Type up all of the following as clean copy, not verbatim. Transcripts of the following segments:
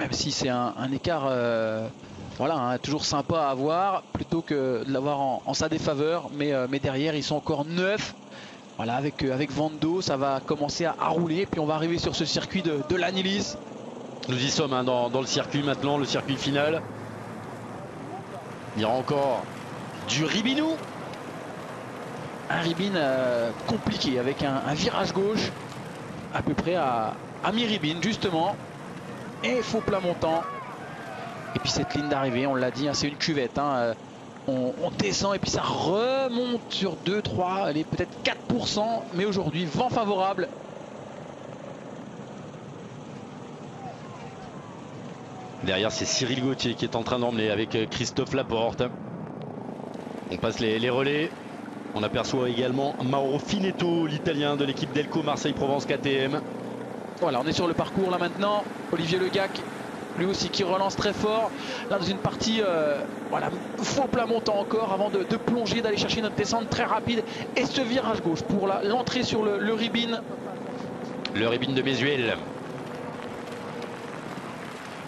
Même si c'est un écart voilà, hein, toujours sympa à avoir, plutôt que de l'avoir en sa défaveur. Mais derrière, ils sont encore 9. Voilà, avec Vando, ça va commencer à rouler. Puis on va arriver sur ce circuit de l'Anilis. Nous y sommes hein, dans le circuit maintenant, le circuit final. Il y aura encore du Ribinou. Un Ribin compliqué avec un virage gauche à peu près à mi-Ribin justement. Et faux plat montant. Et puis cette ligne d'arrivée, on l'a dit, hein, c'est une cuvette. Hein, on descend et puis ça remonte sur 2, 3, elle est peut-être 4%. Mais aujourd'hui, vent favorable. Derrière, c'est Cyril Gauthier qui est en train d'emmener avec Christophe Laporte. On passe les relais. On aperçoit également Mauro Finetto, l'italien de l'équipe Delco Marseille-Provence KTM. Voilà, on est sur le parcours là maintenant. Olivier Legac, lui aussi qui relance très fort. Là dans une partie, voilà, faux plat montant encore avant de plonger, d'aller chercher notre descente très rapide. Et ce virage gauche pour l'entrée sur le Ribin. Le Ribin de Mézuel.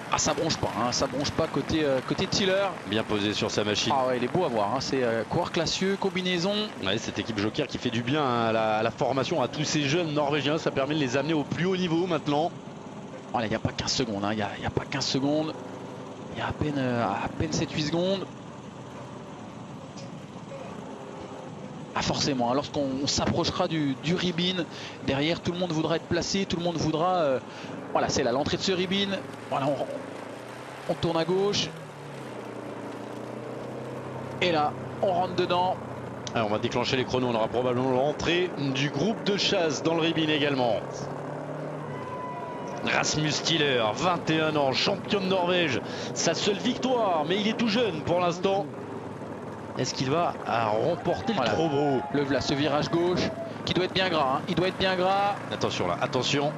Ah, ça bronche pas, hein, ça bronche pas côté Tiller. Bien posé sur sa machine. Ah ouais, il est beau à voir, hein, c'est coureur classieux, combinaison. Ouais, cette équipe Joker qui fait du bien hein, à la formation, à tous ces jeunes norvégiens. Ça permet de les amener au plus haut niveau maintenant. Voilà, il n'y a pas 15 secondes, hein, il n'y a pas 15 secondes. Il y a à peine 7-8 secondes. Ah forcément, hein, lorsqu'on s'approchera du Ribin, derrière tout le monde voudra être placé, tout le monde voudra... voilà, c'est là l'entrée de ce Ribin. Voilà, on tourne à gauche. Et là, on rentre dedans. Alors on va déclencher les chronos, on aura probablement l'entrée du groupe de chasse dans le Ribin également. Rasmus Stiller, 21 ans, champion de Norvège, sa seule victoire, mais il est tout jeune pour l'instant. Est-ce qu'il va remporter le Trobro? Là, ce virage gauche qui doit être bien gras, hein. Il doit être bien gras. Attention là, attention.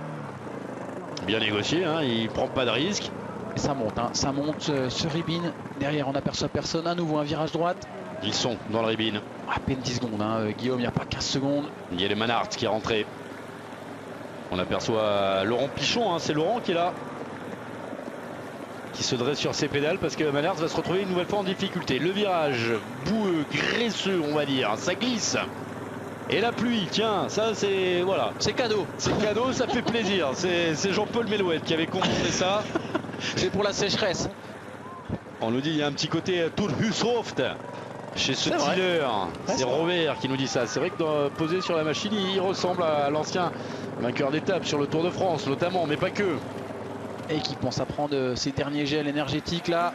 Bien négocié, hein. Il prend pas de risque. Et ça monte, hein. Ça monte ce Ribin. Derrière, on n'aperçoit personne. À nouveau, un virage droite. Ils sont dans le Ribin. À peine 10 secondes, hein. Guillaume, il n'y a pas 15 secondes. Il y a le Manhart qui est rentré. On aperçoit Laurent Pichon, hein. C'est Laurent qui est là. Qui se dresse sur ses pédales parce que Manhart va se retrouver une nouvelle fois en difficulté. Le virage boueux, graisseux, on va dire. Ça glisse. Et la pluie, tiens, ça c'est... Voilà. C'est cadeau. C'est cadeau, ça fait plaisir. C'est Jean-Paul Melouette qui avait commandé ça. C'est pour la sécheresse. On nous dit qu'il y a un petit côté Tour Hushoft chez ce Tiller. C'est Robert qui nous dit ça. C'est vrai que posé sur la machine, il ressemble à l'ancien vainqueur d'étape sur le Tour de France, notamment, mais pas que. Et qui pense à prendre ces derniers gels énergétiques là.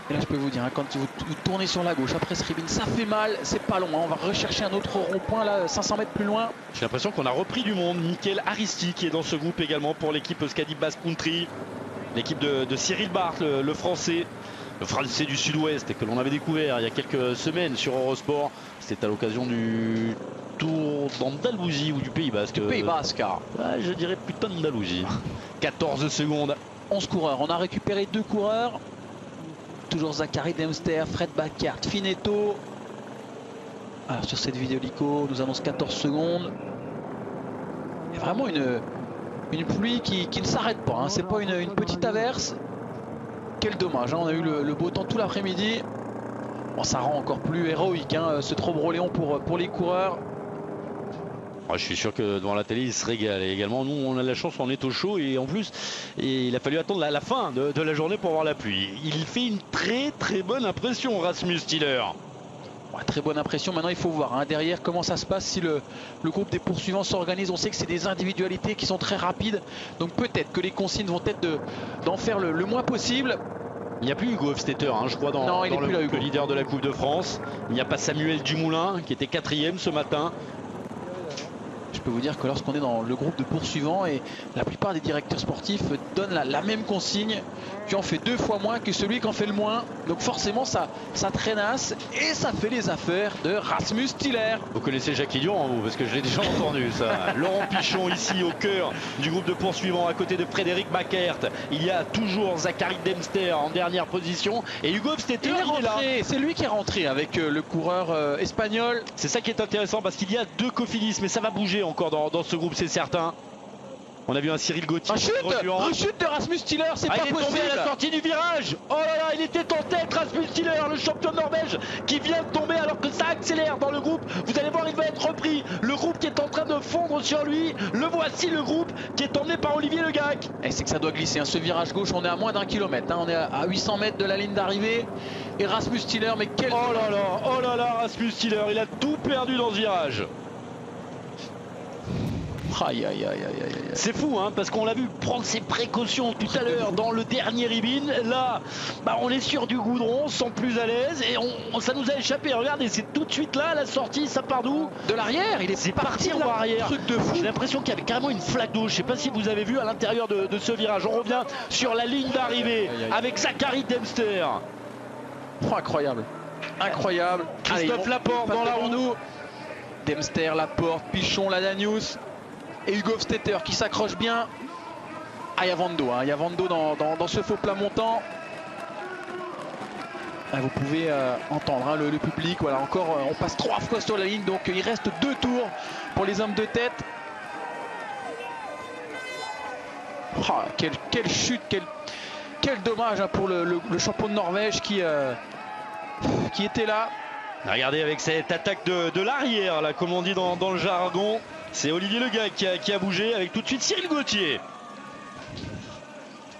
Et là je peux vous dire, hein, quand vous tournez sur la gauche après ce Ribin, ça fait mal, c'est pas long, hein. On va rechercher un autre rond-point là, 500 mètres plus loin. J'ai l'impression qu'on a repris du monde. Mickaël Aristi qui est dans ce groupe également pour l'équipe Euskadi Basque Country. L'équipe de Cyril Barth, le français du Sud-Ouest, et que l'on avait découvert il y a quelques semaines sur Eurosport. C'était à l'occasion du Tour d'Andalousie ou du Pays Basque. Pays Basque. Ouais, je dirais plutôt d'Andalousie. 14 secondes. 11 coureurs, on a récupéré 2 coureurs. Toujours Zachary Dempster, Fred Backert, Finetto. Alors sur cette vidéo Lico, nous annonce 14 secondes. Il y a vraiment une pluie qui ne s'arrête pas, hein. C'est pas une petite averse. Quel dommage, hein. On a eu le beau temps tout l'après-midi. Bon, ça rend encore plus héroïque, hein, ce Trobro-Léon pour les coureurs. Je suis sûr que devant la télé, il se régale. Et également, nous, on a la chance, on est au chaud. Et en plus, il a fallu attendre la fin de la journée pour voir la pluie. Il fait une très très bonne impression, Rasmus Stiller. Ouais, très bonne impression. Maintenant, il faut voir, hein, derrière comment ça se passe si le groupe des poursuivants s'organise. On sait que c'est des individualités qui sont très rapides. Donc peut-être que les consignes vont être d'en faire le moins possible. Il n'y a plus Hugo Hofstetter, hein, je crois, dans le leader de la Coupe de France. Il n'y a pas Samuel Dumoulin, qui était 4e ce matin. Je peux vous dire que lorsqu'on est dans le groupe de poursuivants, et la plupart des directeurs sportifs donnent la même consigne, tu en fais 2 fois moins que celui qui en fait le moins. Donc forcément ça traînasse et ça fait les affaires de Rasmus Stiller. Vous connaissez Jacques Durand, vous, parce que je l'ai déjà entendu ça. Laurent Pichon ici au cœur du groupe de poursuivants à côté de Frédéric Backert. Il y a toujours Zachary Dempster en dernière position et Hugo Hofstetter il est là. C'est lui qui est rentré avec le coureur espagnol. C'est ça qui est intéressant parce qu'il y a 2 Cofidis, mais ça va bouger encore dans ce groupe, c'est certain. On a vu un Cyril Gauthier. Rechute de Rasmus Stiller, c'est pas possible. Il est tombé à la sortie du virage. Oh là là, il était en tête, Rasmus Stiller, le champion de Norvège, qui vient de tomber alors que ça accélère dans le groupe. Vous allez voir, il va être repris. Le groupe qui est en train de fondre sur lui. Le voici, le groupe qui est emmené par Olivier Le Gac. Et c'est que ça doit glisser, hein. Ce virage gauche, on est à moins d'1 kilomètre, hein. On est à 800 mètres de la ligne d'arrivée. Et Rasmus Stiller, mais quel... Oh là là, Rasmus Stiller, il a tout perdu dans ce virage. Aïe aïe aïe aïe aïe. C'est fou, hein, parce qu'on l'a vu prendre ses précautions tout à l'heure dans le dernier ribbon. Là, bah, on est sur du goudron, on se sent plus à l'aise et ça nous a échappé. Regardez, c'est tout de suite là, la sortie, ça part d'où? De l'arrière, il est parti en arrière. Truc de fou. J'ai l'impression qu'il y avait carrément une flaque d'eau. Je sais pas si vous avez vu à l'intérieur de ce virage. On revient sur la ligne d'arrivée avec Zachary Dempster. Oh, incroyable. Incroyable. Christophe Laporte dans la roue. Dempster, Laporte, Pichon, Ladanius. Et Hugo Hofstetter qui s'accroche bien. Ah, il y a Vando, hein. Il y a Vando dans ce faux plat montant. Ah, vous pouvez entendre, hein, le public. Voilà, encore, on passe 3 fois sur la ligne, donc il reste 2 tours pour les hommes de tête. Oh, quelle chute, quel dommage, hein, pour le champion de Norvège qui était là. Regardez avec cette attaque de l'arrière, là, comme on dit dans le jargon. C'est Olivier Le Gac qui a bougé avec tout de suite Cyril Gauthier.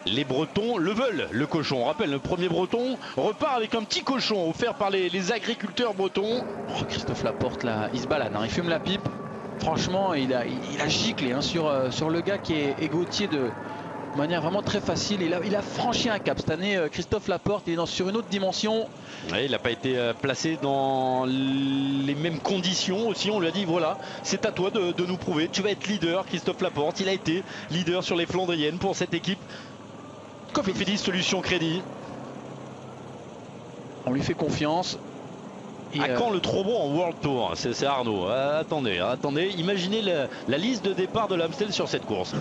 Les Bretons le veulent, le cochon. On rappelle, le premier Breton repart avec un petit cochon offert par les agriculteurs bretons. Oh, Christophe Laporte, là, il se balade, hein, il fume la pipe. Franchement, il a giclé, hein, sur Le Gac et Gauthier de manière vraiment très facile. Il a franchi un cap cette année. Christophe Laporte, il est sur une autre dimension. Ouais, il n'a pas été placé dans les mêmes conditions aussi. On lui a dit voilà, c'est à toi de nous prouver. Tu vas être leader, Christophe Laporte. Il a été leader sur les Flandriennes pour cette équipe Cofidis Solutions Crédit. On lui fait confiance. Et à quand le trop bon en World Tour? C'est Arnaud. Attendez. Imaginez la liste de départ de l'Amstel sur cette course.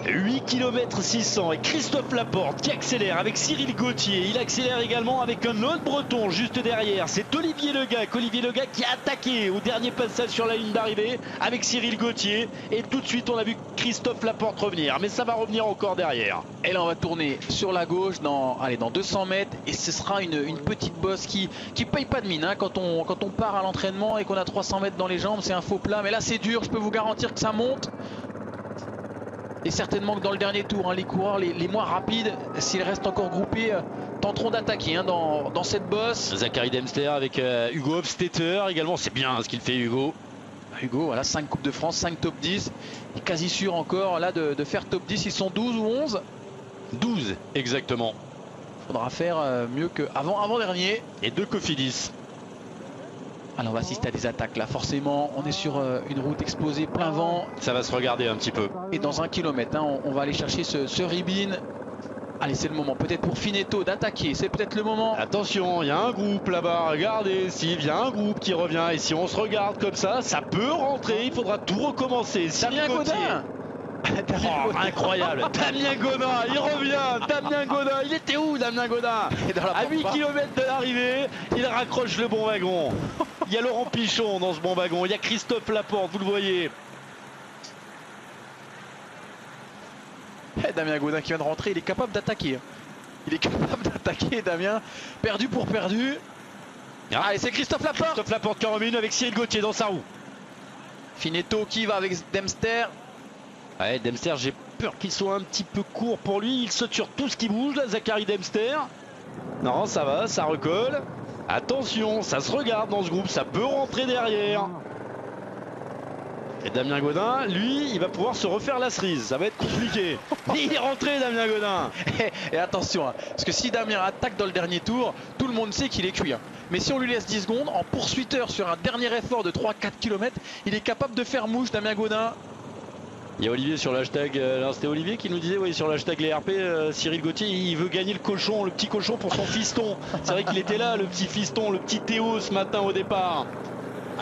8 km 600 et Christophe Laporte qui accélère avec Cyril Gauthier. Il accélère également avec un autre Breton juste derrière. C'est Olivier Le Gac. Olivier Le Gac qui a attaqué au dernier passage sur la ligne d'arrivée avec Cyril Gauthier. Et tout de suite on a vu Christophe Laporte revenir. Mais ça va revenir encore derrière. Et là on va tourner sur la gauche dans 200 mètres. Et ce sera une petite bosse qui paye pas de mine, hein, quand on part à l'entraînement et qu'on a 300 mètres dans les jambes. C'est un faux plat. Mais là c'est dur. Je peux vous garantir que ça monte. Et certainement que dans le dernier tour, hein, les coureurs les moins rapides, s'ils restent encore groupés, tenteront d'attaquer, hein, dans cette bosse. Zachary Dempster avec Hugo Hofstetter également. C'est bien ce qu'il fait, Hugo. Hugo, voilà, 5 Coupes de France, 5 top 10. Il est quasi sûr encore là de faire top 10. Ils sont 12 ou 11. 12 exactement. Il faudra faire mieux que avant-dernier. Et 2 Cofidis. Alors on va assister à des attaques là, forcément on est sur une route exposée, plein vent. Ça va se regarder un petit peu. Et dans 1 kilomètre, hein, on va aller chercher ce ribbon. Allez, c'est le moment peut-être pour Finetto d'attaquer, c'est peut-être le moment. Attention, il y a un groupe là-bas, regardez, s'il y a un groupe qui revient et si on se regarde comme ça peut rentrer, il faudra tout recommencer. Damien Gaudin. Oh, incroyable. Damien Gaudin, il revient. Damien Gaudin, il était où Damien Gaudin? À 8 km de l'arrivée, il raccroche le bon wagon. Il y a Laurent Pichon dans ce bon wagon, il y a Christophe Laporte, vous le voyez. Damien Gaudin qui vient de rentrer, il est capable d'attaquer. Il est capable d'attaquer, Damien. Perdu pour perdu. Allez, c'est Christophe Laporte. Christophe Laporte qui en remet une avec Cyril Gauthier dans sa roue. Finetto qui va avec Dempster. Ouais, Dempster, j'ai peur qu'il soit un petit peu court pour lui. Il saute sur tout ce qui bouge, là, Zachary Dempster. Non, ça va, ça recolle. Attention, ça se regarde dans ce groupe, ça peut rentrer derrière. Et Damien Gaudin, lui, il va pouvoir se refaire la cerise. Ça va être compliqué. Il est rentré, Damien Gaudin. Et attention, hein, parce que si Damien attaque dans le dernier tour, tout le monde sait qu'il est cuit, hein. Mais si on lui laisse 10 secondes, en poursuiteur sur un dernier effort de 3-4 km, il est capable de faire mouche, Damien Gaudin. Il y a Olivier sur l'hashtag, alors c'était Olivier qui nous disait, oui, sur l'hashtag les RP, Cyril Gauthier, il veut gagner le cochon, le petit cochon pour son fiston. C'est vrai qu'il était là, le petit fiston, le petit Théo ce matin au départ.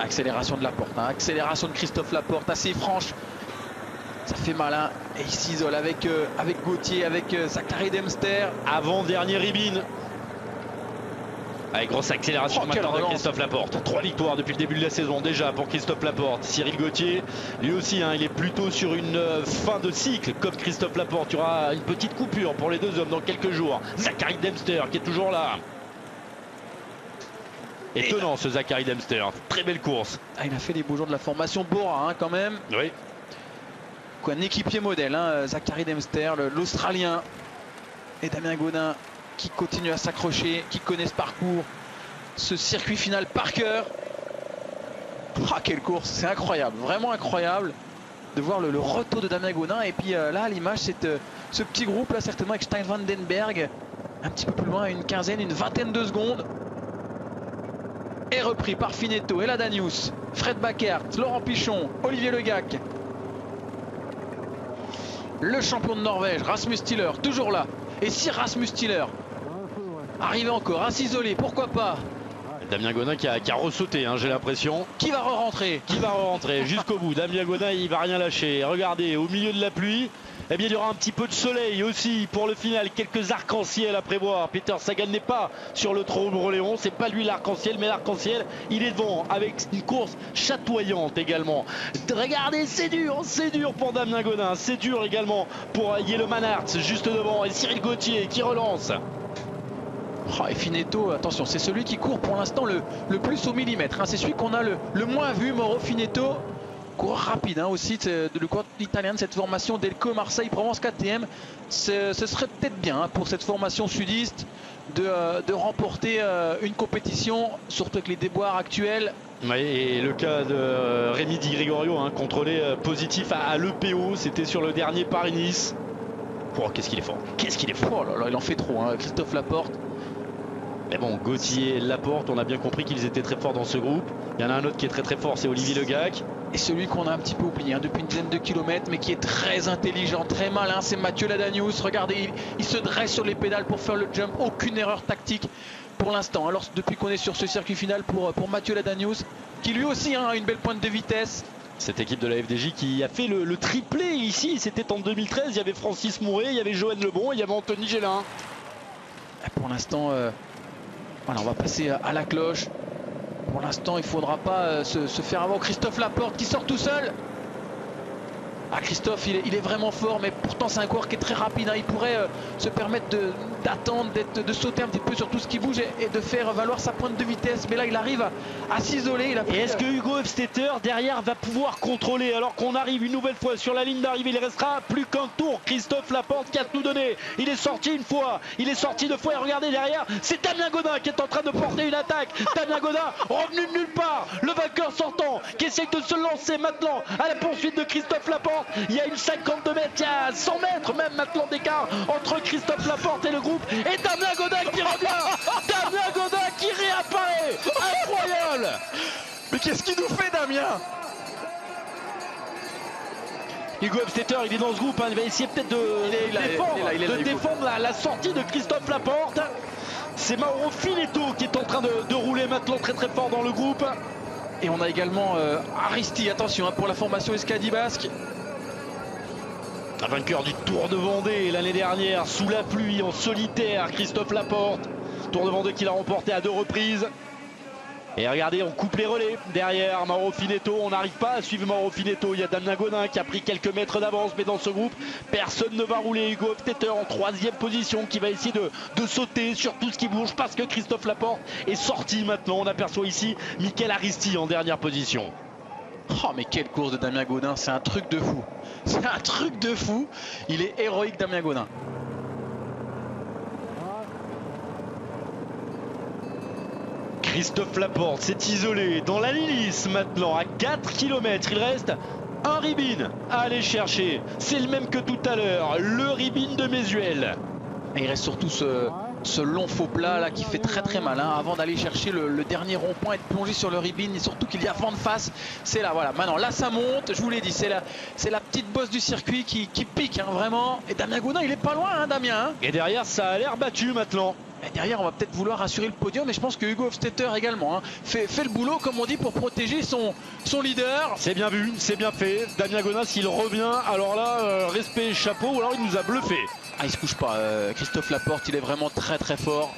Accélération de Laporte, hein, accélération de Christophe Laporte, assez franche. Ça fait malin. Et il s'isole avec Gauthier, avec Zachary Dempster. Avant-dernier ribbon. Avec grosse accélération maintenant de Christophe Laporte. 3 victoires depuis le début de la saison déjà pour Christophe Laporte. Cyril Gauthier, lui aussi, hein, il est plutôt sur une fin de cycle comme Christophe Laporte. Il y aura une petite coupure pour les deux hommes dans quelques jours. Zachary Dempster qui est toujours là. Étonnant ce Zachary Dempster. Très belle course. Ah, il a fait les beaux jours de la formation Bora, hein, quand même. Oui. Quoi, un équipier modèle, hein, Zachary Dempster, l'Australien. Et Damien Gaudin qui continue à s'accrocher, qui connaît ce parcours, ce circuit final par cœur. Ah, quelle course, c'est incroyable, vraiment incroyable de voir le retour de Damien Gaudin. Et puis là, à l'image, c'est ce petit groupe là, certainement avec Stein van den Berg, un petit peu plus loin, une quinzaine, une vingtaine de secondes. Et repris par Finetto, Ella Danius, Fred Backert, Laurent Pichon, Olivier Legac. Le champion de Norvège, Rasmus Tiller, toujours là. Et si Rasmus Tiller arrive encore à s'isoler, pourquoi pas. Damien Gaudin qui a ressauté, hein, j'ai l'impression. Qui va re-rentrer? Qui va re-rentrer jusqu'au bout. Damien Gaudin, il va rien lâcher. Regardez, au milieu de la pluie, eh bien, il y aura un petit peu de soleil aussi pour le final. Quelques arcs-en-ciel à prévoir. Peter Sagan n'est pas sur le Trône-Roléon. C'est pas lui l'arc-en-ciel, mais l'arc-en-ciel, il est devant avec une course chatoyante également. Regardez, c'est dur pour Damien Gaudin. C'est dur également pour Jelle Manartz juste devant. Et Cyril Gauthier qui relance. Oh, et Finetto, attention, c'est celui qui court pour l'instant le plus au millimètre, hein. C'est celui qu'on a le moins vu, Mauro Finetto. Coureur rapide, hein, aussi, le coureur italien de cette formation Delco Marseille Provence KTM. Ce serait peut-être bien, hein, pour cette formation sudiste de remporter une compétition, surtout avec les déboires actuels. Oui, et le cas de Rémi Di Gregorio, hein, contrôlé positif à l'EPO, c'était sur le dernier Paris-Nice. Oh, qu'est-ce qu'il est fort, Oh là là, il en fait trop, hein, Christophe Laporte. Mais bon, Gauthier et Laporte, on a bien compris qu'ils étaient très forts dans ce groupe. Il y en a un autre qui est très fort, c'est Olivier Legac. Et celui qu'on a un petit peu oublié, hein, depuis une dizaine de kilomètres, mais qui est très intelligent, très malin, c'est Mathieu Ladanius. Regardez, il se dresse sur les pédales pour faire le jump. Aucune erreur tactique pour l'instant. Alors depuis qu'on est sur ce circuit final pour Mathieu Ladanius, qui lui aussi, hein, a une belle pointe de vitesse. Cette équipe de la FDJ qui a fait le triplé ici, c'était en 2013. Il y avait Francis Mouret, il y avait Johan Lebon, il y avait Anthony Gélin. Pour l'instant, voilà, on va passer à la cloche. Pour l'instant, il ne faudra pas se faire avoir. Christophe Laporte qui sort tout seul. Ah, Christophe, il est vraiment fort, mais pourtant c'est un coureur qui est très rapide, hein. Il pourrait se permettre d'attendre, de sauter un petit peu sur tout ce qui bouge et de faire valoir sa pointe de vitesse. Mais là, il arrive à s'isoler. Et est-ce que Hugo Hofstetter derrière va pouvoir contrôler alors qu'on arrive une nouvelle fois sur la ligne d'arrivée? Il restera plus qu'un tour. Christophe Laporte qui a tout donné. Il est sorti une fois, il est sorti deux fois. Et regardez derrière, c'est Damien Gaudin qui est en train de porter une attaque. Damien Gaudin revenu de nulle part. Le vainqueur sortant qui essaye de se lancer maintenant à la poursuite de Christophe Laporte. Il y a une 52 mètres, il y a 100 mètres même maintenant d'écart entre Christophe Laporte et le groupe. Et Damien Gaudin qui revient. Damien Gaudin qui réapparaît. Incroyable. Mais qu'est-ce qu'il nous fait, Damien? Hugo Hofstetter, il est dans ce groupe, hein. Il va essayer peut-être de défendre la sortie de Christophe Laporte. C'est Mauro Finetto qui est en train de rouler maintenant très fort dans le groupe. Et on a également Aristi, attention, hein, pour la formation Escadi Basque. Un vainqueur du Tour de Vendée l'année dernière, sous la pluie, en solitaire, Christophe Laporte. Tour de Vendée qu'il a remporté à 2 reprises. Et regardez, on coupe les relais derrière Mauro Finetto. On n'arrive pas à suivre Mauro Finetto. Il y a Damien Gaudin qui a pris quelques mètres d'avance. Mais dans ce groupe, personne ne va rouler. Hugo Hofstetter en 3e position qui va essayer de sauter sur tout ce qui bouge parce que Christophe Laporte est sorti maintenant. On aperçoit ici Michael Aristi en dernière position. Oh, mais quelle course de Damien Gaudin, c'est un truc de fou. C'est un truc de fou. Il est héroïque, Damien Gaudin. Christophe Laporte s'est isolé dans la Lys maintenant à 4 km. Il reste un Ribine à aller chercher. C'est le même que tout à l'heure, le Ribine de Mézuel. Et il reste surtout ce long faux plat là qui fait très mal, hein, avant d'aller chercher le dernier rond-point et de plonger sur le Ribine. Et surtout qu'il y a vent de face. C'est là, voilà. Maintenant là ça monte, je vous l'ai dit, c'est la petite bosse du circuit qui pique, hein, vraiment. Et Damien Gaudin, il est pas loin, hein, Damien, hein. Et derrière ça a l'air battu maintenant. Et derrière on va peut-être vouloir assurer le podium, mais je pense que Hugo Hofstetter également, hein, fait le boulot comme on dit pour protéger son leader. C'est bien vu, c'est bien fait. Damien Gaudin, s'il revient, alors là respect, chapeau, ou alors il nous a bluffé. Ah, il se couche pas, Christophe Laporte, il est vraiment très fort.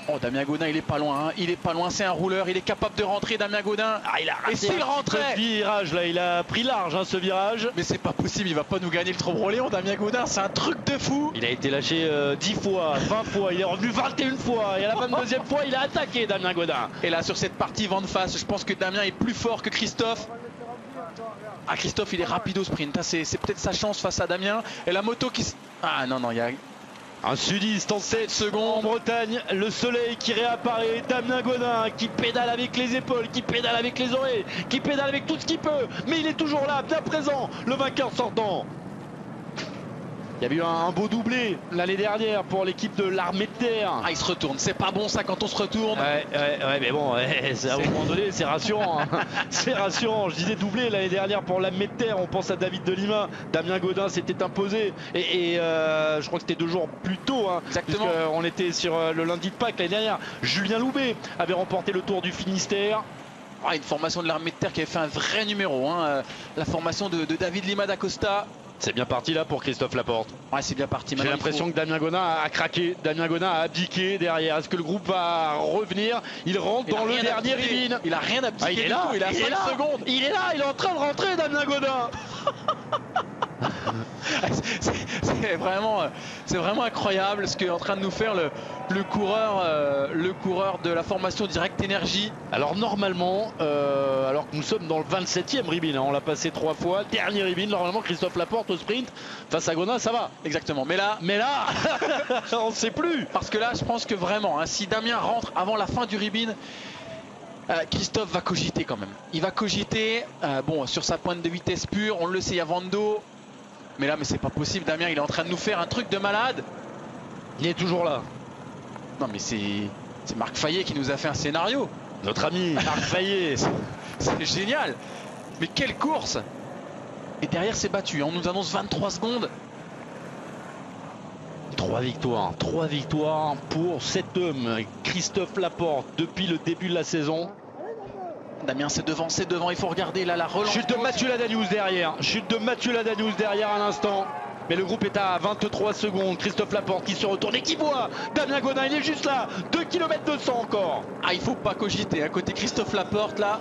Oh, Damien Gaudin, il est pas loin, hein. Il est pas loin, c'est un rouleur, il est capable de rentrer, Damien Gaudin. Ah, il a raté et s'il rentrait ce virage là, il a pris large hein, ce virage. Mais c'est pas possible, il va pas nous gagner le Trobroléon, Damien Gaudin, c'est un truc de fou. Il a été lâché 10 fois, 20 fois, il est revenu 21 fois et à la 22e fois il a attaqué Damien Gaudin. Et là sur cette partie vent de face, je pense que Damien est plus fort que Christophe. Ah, Christophe il est rapide au sprint, c'est peut-être sa chance face à Damien. Et la moto qui... Ah non, il y a... Un sudiste en 7 secondes en Bretagne, le soleil qui réapparaît, Damien Gaudin qui pédale avec les épaules, qui pédale avec les oreilles, qui pédale avec tout ce qu'il peut, mais il est toujours là, bien présent, le vainqueur sortant. Il y a eu un beau doublé l'année dernière pour l'équipe de l'armée de terre. Ah, il se retourne, c'est pas bon ça quand on se retourne. Ouais, mais bon, à un moment donné, c'est rassurant. Hein. C'est rassurant. Je disais doublé l'année dernière pour l'armée de terre. On pense à David Delima. Damien Gaudin s'était imposé. Et je crois que c'était 2 jours plus tôt. Hein, exactement. On était sur le lundi de Pâques l'année dernière. Julien Loubet avait remporté le Tour du Finistère. Ah, une formation de l'armée de terre qui avait fait un vrai numéro. Hein. La formation de David Lima d'Acosta. C'est bien parti là pour Christophe Laporte. Ouais, c'est bien parti. J'ai l'impression que Damien Gaudin a craqué. Damien Gaudin a abdiqué derrière. Est-ce que le groupe va revenir? Il rentre dans le dernier ribine. Il a rien abdiqué. Il est là. Il a 5 secondes. Il est là. Il est en train de rentrer, Damien Gaudin. C'est vraiment incroyable ce qu'est en train de nous faire le coureur de la formation Direct Énergie. Alors normalement, alors que nous sommes dans le 27e ribine, hein, on l'a passé 3 fois, dernier ribine, normalement Christophe Laporte au sprint face à Gaudin, ça va. Exactement, mais là on ne sait plus. Parce que là je pense que vraiment, hein, si Damien rentre avant la fin du ribine, Christophe va cogiter quand même. Il va cogiter, bon, sur sa pointe de vitesse pure, on le sait, il y a Vando. Mais là, mais c'est pas possible, Damien, il est en train de nous faire un truc de malade. Il est toujours là. Non, mais c'est Marc Fayet qui nous a fait un scénario. Notre ami Marc Fayet. C'est génial. Mais quelle course. Et derrière, c'est battu. On nous annonce 23 secondes. 3 victoires pour cet homme, Christophe Laporte, depuis le début de la saison. Damien, c'est devant, il faut regarder là la relance. Chute de Mathieu Ladanius derrière à l'instant. Mais le groupe est à 23 secondes. Christophe Laporte qui se retourne et qui voit Damien Gaudin, il est juste là. 2 km 200 encore. Ah, il faut pas cogiter. À côté Christophe Laporte là,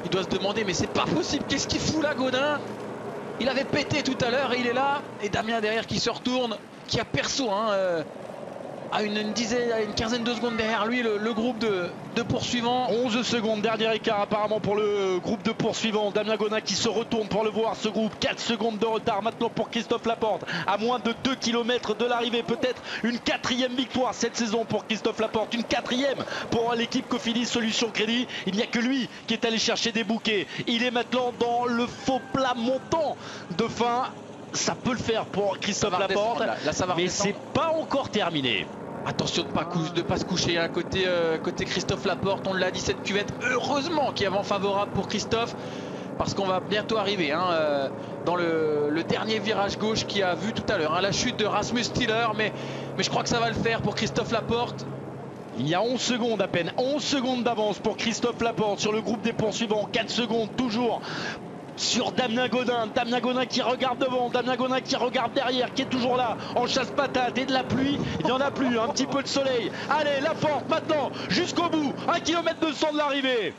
il doit se demander mais c'est pas possible. Qu'est-ce qu'il fout là, Gaudin? Il avait pété tout à l'heure et il est là. Et Damien derrière qui se retourne, qui a perso à une quinzaine de secondes derrière lui le groupe de poursuivants. 11 secondes, dernier écart apparemment pour le groupe de poursuivants. Damien Gaudin qui se retourne pour le voir, ce groupe. 4 secondes de retard maintenant pour Christophe Laporte, à moins de 2 km de l'arrivée. Peut-être une 4e victoire cette saison pour Christophe Laporte, une 4e pour l'équipe Cofidis Solutions Crédit. Il n'y a que lui qui est allé chercher des bouquets. Il est maintenant dans le faux plat montant de fin. Ça peut le faire pour Christophe Laporte, là, ça va mais c'est pas encore terminé. Attention de pas se coucher hein, côté Christophe Laporte, on l'a dit, cette cuvette heureusement qui est avant favorable pour Christophe, parce qu'on va bientôt arriver hein, dans le dernier virage gauche qui a vu tout à l'heure hein, la chute de Rasmus Stiller, mais je crois que ça va le faire pour Christophe Laporte. Il y a 11 secondes à peine, 11 secondes d'avance pour Christophe Laporte sur le groupe des poursuivants, 4 secondes toujours sur Damien Gaudin qui regarde devant, Damien Gaudin qui regarde derrière, qui est toujours là en chasse-patate, et de la pluie, il n'y en a plus, un petit peu de soleil. Allez, Laporte maintenant, jusqu'au bout, 1 km 200 de l'arrivée.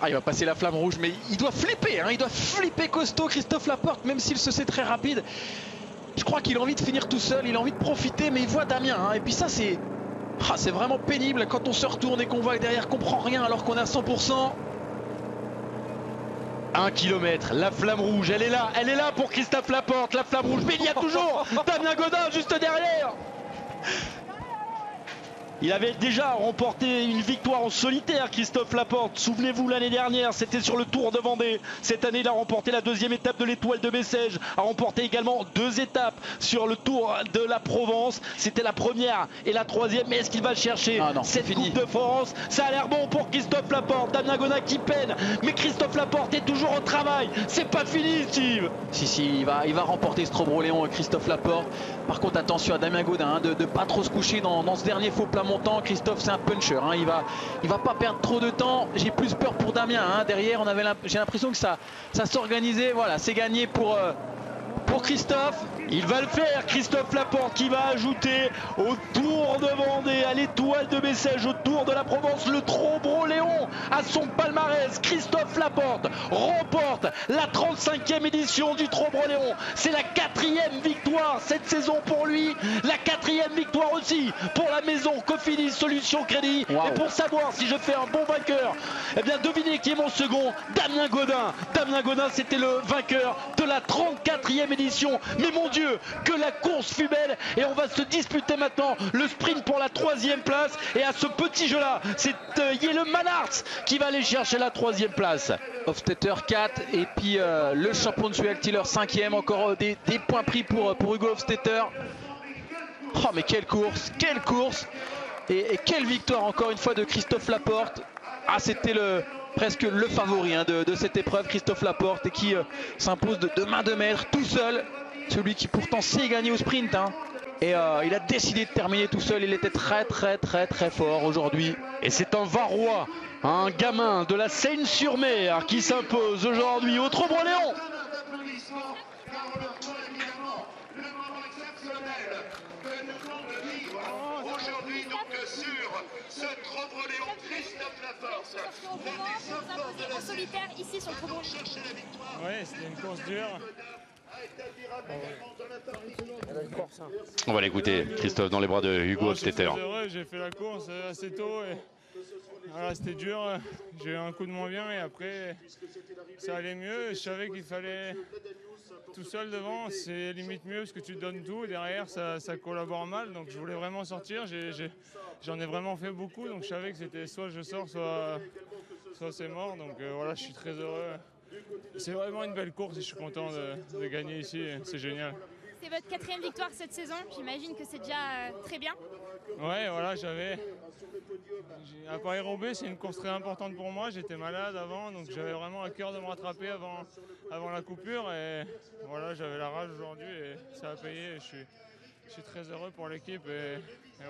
Ah, il va passer la flamme rouge, mais il doit flipper, hein, il doit flipper costaud Christophe Laporte, même s'il se sait très rapide. Je crois qu'il a envie de finir tout seul, il a envie de profiter, mais il voit Damien, hein, et puis ça c'est vraiment pénible quand on se retourne et qu'on voit que derrière qu'on prend rien alors qu'on est à 100%. 1 km, la flamme rouge, elle est là pour Christophe Laporte, la flamme rouge, mais il y a toujours Damien Gaudin juste derrière. Il avait déjà remporté une victoire en solitaire, Christophe Laporte. Souvenez-vous, l'année dernière, c'était sur le Tour de Vendée. Cette année, il a remporté la 2e étape de l'Étoile de Bessèges. A remporté également 2 étapes sur le Tour de la Provence. C'était la première et la 3e. Mais est-ce qu'il va le chercher? Cette Coupe de France, ça a l'air bon pour Christophe Laporte. Damien Gaudin qui peine. Mais Christophe Laporte est toujours au travail. C'est pas fini, Steve. Si, il va remporter ce Trobroléon, Christophe Laporte. Par contre, attention à Damien Gaudin, hein, de ne pas trop se coucher dans ce dernier faux plat montant. Christophe, c'est un puncher, hein, il va pas perdre trop de temps. J'ai plus peur pour Damien, hein. Derrière, j'ai l'impression que ça s'organisait. Voilà, c'est gagné pour Christophe. Il va le faire, Christophe Laporte, qui va ajouter au Tour de Vendée, à l'Étoile de Bessèges, au Tour de la Provence, le Trobreau-Léon à son palmarès. Christophe Laporte remporte la 35e édition du Trobreau-Léon. C'est la 4e victoire cette saison pour lui, la 4e victoire aussi pour la maison Cofidis Solutions Crédit. Wow. Et pour savoir si je fais un bon vainqueur, eh bien devinez qui est mon second, Damien Gaudin. Damien Gaudin, c'était le vainqueur de la 34e édition. Mais mon Dieu, que la course fut belle, et on va se disputer maintenant le sprint pour la 3e place. Et à ce petit jeu là, c'est Jelle Manartz qui va aller chercher la 3e place. Hofstetter 4 et puis le champion de Suel Tiller 5e. Encore des points pris pour Hugo Hofstetter. Oh mais quelle course et quelle victoire encore une fois de Christophe Laporte. Ah, c'était presque le favori de cette épreuve, Christophe Laporte, et qui s'impose de main de maître tout seul. Celui qui pourtant sait gagner au sprint, hein. Et il a décidé de terminer tout seul. Il était très fort aujourd'hui. Et c'est un Varois, un gamin de la Seine-sur-Mer qui s'impose aujourd'hui au Trobreau-Léon. Aujourd'hui donc sur ce Trobreau-Léon, Christophe Laporte, en solitaire ici sur le Trobreau. Ouais, c'était une course dure. On va l'écouter, Christophe, dans les bras de Hugo Hofstetter. J'ai fait la course assez tôt et voilà, c'était dur. J'ai eu un coup de moins bien et après ça allait mieux. Je savais qu'il fallait tout seul devant, c'est limite mieux parce que tu donnes tout et derrière ça collabore mal. Donc je voulais vraiment sortir. J'en ai vraiment fait beaucoup, donc je savais que c'était soit je sors, soit c'est mort. Donc voilà, je suis très heureux. C'est vraiment une belle course et je suis content de gagner ici, c'est génial. C'est votre 4e victoire cette saison, j'imagine que c'est déjà très bien. Ouais, voilà, à Paris-Roubaix, c'est une course très importante pour moi. J'étais malade avant, donc j'avais vraiment à cœur de me rattraper avant la coupure. Et voilà, j'avais la rage aujourd'hui et ça a payé. Et je suis très heureux pour l'équipe et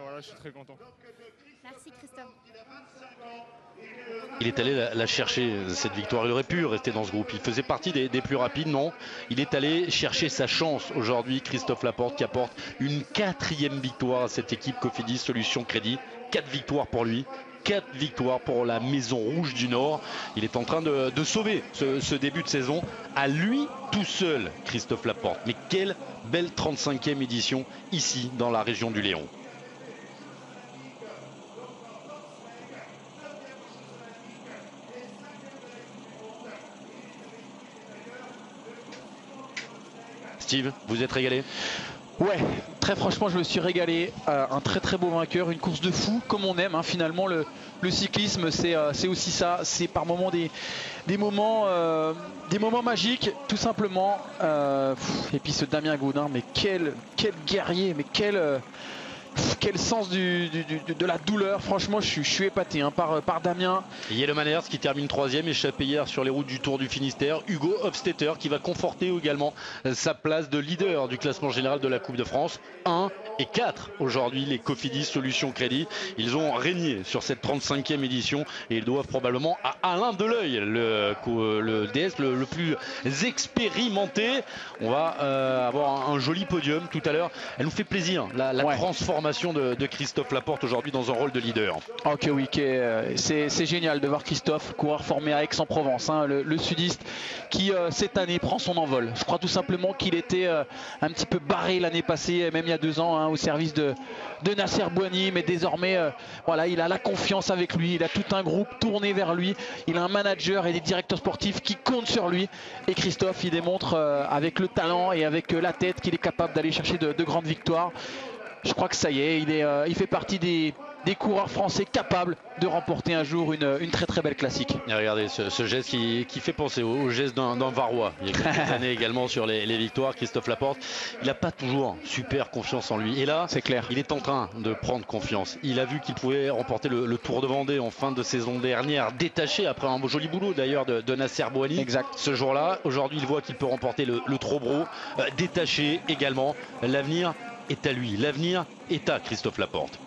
voilà, je suis très content. Merci Christophe. Il est allé la chercher, cette victoire. Il aurait pu rester dans ce groupe. Il faisait partie des plus rapides, non. Il est allé chercher sa chance aujourd'hui, Christophe Laporte, qui apporte une 4e victoire à cette équipe Cofidis Solutions Crédit. 4 victoires pour lui, 4 victoires pour la Maison Rouge du Nord. Il est en train de sauver ce début de saison à lui tout seul, Christophe Laporte. Mais quelle belle 35e édition ici dans la région du Léon. Steve, vous êtes régalé? Ouais, très franchement je me suis régalé. Un très beau vainqueur, une course de fou comme on aime, hein. Finalement le cyclisme c'est aussi ça, c'est par moments des moments magiques tout simplement. Et puis ce Damien Gaudin, mais quel guerrier, mais quel sens de la douleur. Franchement je suis épaté, hein, par Damien. Jelle Manartz qui termine 3e, échappé hier sur les routes du Tour du Finistère. Hugo Hofstetter qui va conforter également sa place de leader du classement général de la Coupe de France. 1 et 4 aujourd'hui les Cofidis Solutions Crédit. Ils ont régné sur cette 35e édition et ils doivent probablement à Alain Deleuil, le DS le plus expérimenté. On va avoir un joli podium tout à l'heure. Elle nous fait plaisir, la transformation de Christophe Laporte aujourd'hui dans un rôle de leader. Ok, oui, c'est génial de voir Christophe, coureur formé à Aix-en-Provence, hein, le sudiste qui cette année prend son envol. Je crois tout simplement qu'il était un petit peu barré l'année passée, même il y a 2 ans, hein, au service de Nasser Boigny, mais désormais voilà, il a la confiance avec lui, il a tout un groupe tourné vers lui, il a un manager et des directeurs sportifs qui comptent sur lui, et Christophe il démontre avec le talent et avec la tête qu'il est capable d'aller chercher de grandes victoires. Je crois que ça y est, il fait partie des coureurs français capables de remporter un jour une très belle classique. Et regardez ce geste qui fait penser au geste d'un Varois. Il y a quelques années également sur les victoires, Christophe Laporte. Il n'a pas toujours super confiance en lui. Et là, c'est clair, il est en train de prendre confiance. Il a vu qu'il pouvait remporter le Tour de Vendée en fin de saison dernière, détaché après un joli boulot d'ailleurs de Nasser Boigny. Exact. Ce jour-là, aujourd'hui, il voit qu'il peut remporter le Trobreau, détaché également. L'avenir est à lui, l'avenir est à Christophe Laporte.